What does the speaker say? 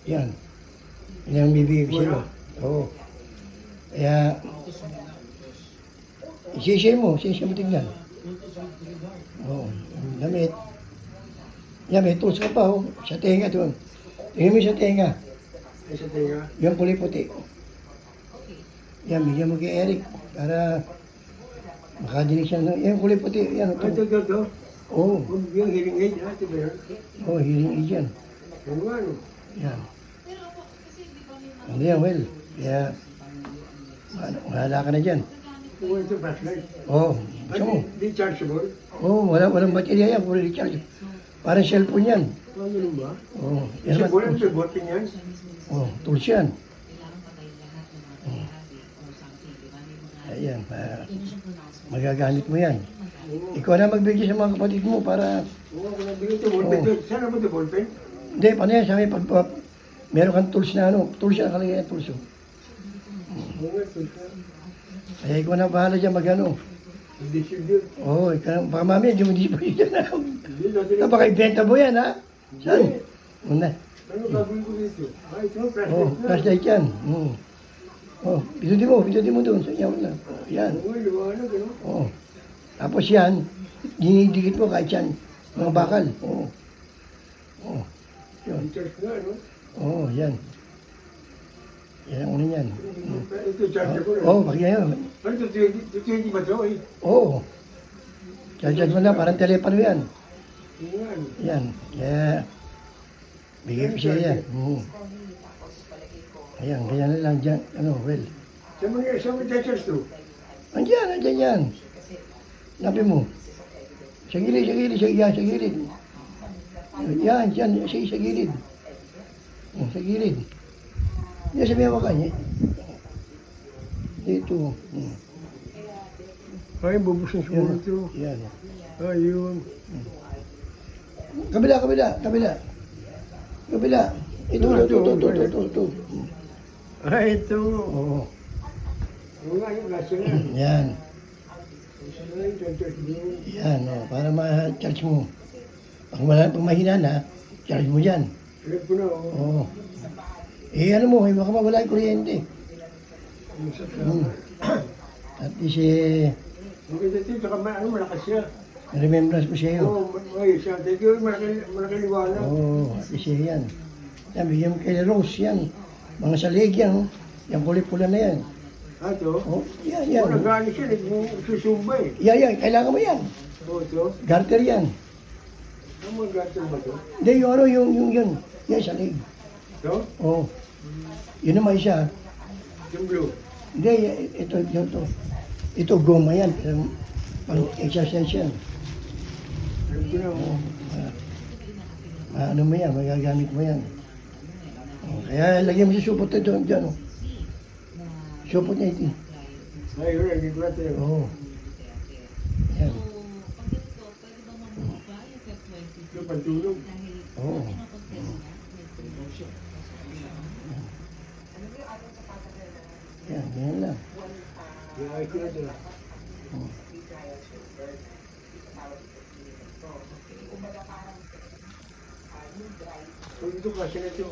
Yan. Yan ang bibigay ko sa'yo. Oo. Kaya, sisya mo tignan. Oo. Damit. Yan, may tools ka pa, oh. Sa tenga doon. Tingnan mo sa tenga. Sa tenga? Yung kulay puti. Yan, bigyan mo kay Eric. Para makadinig siya. Yan, kulay puti. Yan, Ito. Oo. Yung hearing aid, ito ba yan? Oo, hearing aid yan. Ano nga, no? Yan. Ano yan, well. Kaya, wala ka na dyan. Ito flashlight. Oo. Gusto mo? Rechargeable? Oo, walang baterya yan. Puro recharge. Parang cellphone yan. Ganun ba? Oo. Yan Sa naman, buwan, tools. sa botin yan? Oo, tools yan. Ayan, magagamit mo yan. Ikaw na magbigay sa mga kapatid mo para... Oo, kung nabigyan ito, ballpen. Saan naman ito, ballpen? Hindi, paano yan? Sabi, meron kang tools na ano, tools yan, nakalagay yan, tools. Oo nga, ito. Kaya ikaw na bahala dyan mag-ano. Distribute. Oo, baka mamaya, hindi mo dyan na. Hindi, dati Baka ibenta mo yan, ha? Saan? Una. ano gagawin ko dito? Ito, flashlight Oh, na. flashlight yan. Oh, pindutin mo doon sa inyo na. Oh, yan. Oo, liwanag, ano? Oh. Tapos yan, dinidikit mo kahit yan, mga bakal. Oh. Oh. Yun. Recharge nga, ano? Oh, yan. Yan ang una yan. Ito, chargeable. Oh, bakit yan? Ano ito, hindi ba ito, eh? Oh. Charge mo na, parang telepono yan. Oo nga, ano? Yan. Kaya, bigay ko siya yan. Ayan, ganyan na lang dyan. Ano, well. Saan mo charge to? Andyan yan. Nabi mo. Sa gilid. Yan, sa gilid. Oh, sa gilid. Yan, sabihan mo kanya. Dito. Ay, bubuksan siguro Yan. ito. Yan. Ayun. Kabila. Ito. Ay, ito. Oo. Oo nga, yung lasa na. Yan. Isa na yung charge doon. Yan, oh, para ma-charge mo. Pag mahina na, charge mo dyan. Alam ko na, oo. Oo. Ano mo, baka mawala yung kuryente. At least, Maganda ito, saka malakas siya. remembrance mo siya yun. Oo, may siya. Thank you, malaki liwanag. Oo, at least yan. Yan, bigyan mo kay Rose yan. Mga salig yan, oh. Yung kulay-pula na yan. Ah, ito? Oh, yan. Oo, nag-ano siya, nagsusumba eh. Yan, kailangan mo yan. Oo, ito. Garter yan. Ano mga gato ba ito? Hindi, yung yun. Yan, salig. Ito? Oo. Yun naman siya. Yung blue. Hindi, ito. Ito, goma yan. Pang-exercise yan. Alam ko na, oo. Ano mo yan, magagamit mo yan. Oh, kaya lagyan mo si supot ito dyan. Oh. Supot niya ito. Ay, yun, hindi ko natin. Oo. Yan. Ito, pantulog. Oo. Yan lang. Yung ay ko na ito. Ito kasi na ito.